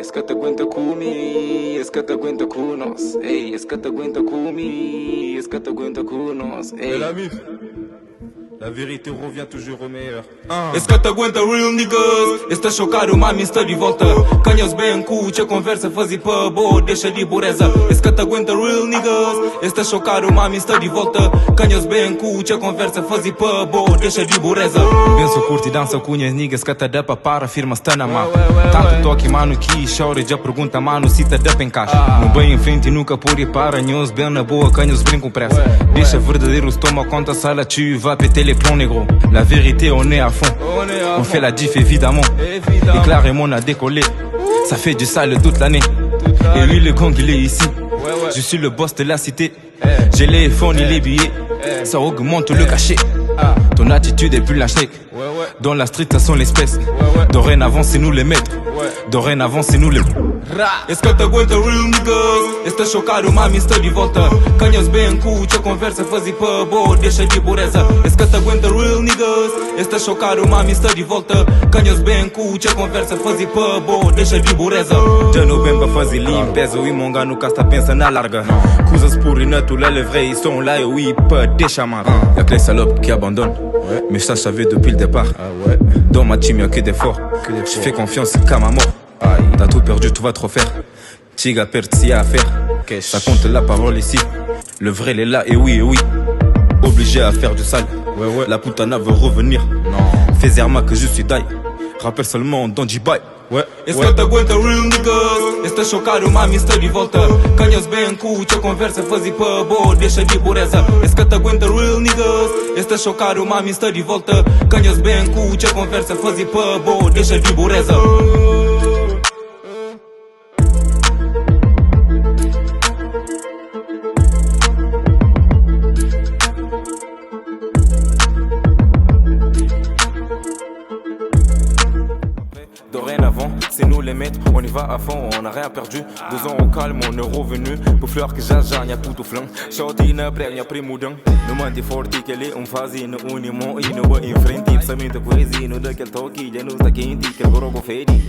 Es que te cuento comigo, es que te cuento con nos. Ey, es que te cuento comigo, es que te cuento con nos. Ey. La vérité revient toujours au meilleur. Es que te aguenta real niggas. Este șocarul, mami, stă de voltă. Când eu zbem cu ce conversă, făzi pe bo, deșe de bureză. Es que te aguenta real niggas. Este șocarul, mami, stă de voltă. Când eu zbem cu ce conversă, făzi pe bo, deșe de bureză. Penso curti, dança com unhas niggas que te dá pra para, firma está na mão. Tanto toque, mano, que chora, já pergunta, mano, se te dá pra encaixa. No bem em frente, nunca por ir para, nós bem na boa, quand eu brinco com pressa. Deixa verdadeiro, toma conta, sala, tu vas péter les plombs, négro. La vérité, on est à fond. On fait la diff évidemment. Et Claremont on a décollé. Ça fait du sale toute l'année. Et lui le gang il est ici. Je suis le boss de la cité. J'ai les fonds ni les billets. Ça augmente le cachet. Ton attitude est plus lâchée. Dans la street ça sont l'espèce. Dorénavant c'est nous les maîtres. Dorénavant c'est nous les. Est-ce que te aguenta real niggas? Este șocarul, mami, stă de voltă. Când eu zbem cu ce conversă, făzi pe bo, deșe de bureză. Est-ce que te aguenta real niggas? Este șocarul, mami, stă de voltă. Când eu zbem cu ce conversă, făzi pe bo, deșe de bureză. De nu bem pra fazer limpeza, o imongano que está pensando na larga. Coisas por inatula, les vrais ils sont là et oui, pas des chamars. Y'a que les salopes qui abandonnent. Mais ça, je savais depuis le départ. Dans ma team, y'a que des forts. Je fais confiance qu'à ma mort. T'as tout perdu, tu vas trop faire. Tiga perd, s'il y a à faire. Ça compte la parole ici. Le vrai, il est là, et oui. Obligé à faire du sale. La putana veut revenir. Fais Zerma que je suis die. Rappelle seulement dans Dubai. Est-ce que te aguenta real niggas? Este șocarul, mami, stă de voltă. Când eu zbem cu ce conversă, făzi pe bo, deșe de bureză. Est-ce que te aguenta real niggas? Este șocarul, mami, stă de voltă. Când eu zbem cu ce conversă, făzi pe bo, deșe de bureză. Dorénavant, c'est nous les maîtres, on y va à fond, on n'a rien perdu. 2 ans au calme, on est revenu. Pour fleur que j'agis, y'a tout au flanc. Shorty, preg, y'a pris moudon. Nu mă forti che le un fazi, nu unimo, ino bă in frente. Să minte poezii, nu dă chel tochi, de nu sta chinti, che gorobo fedi.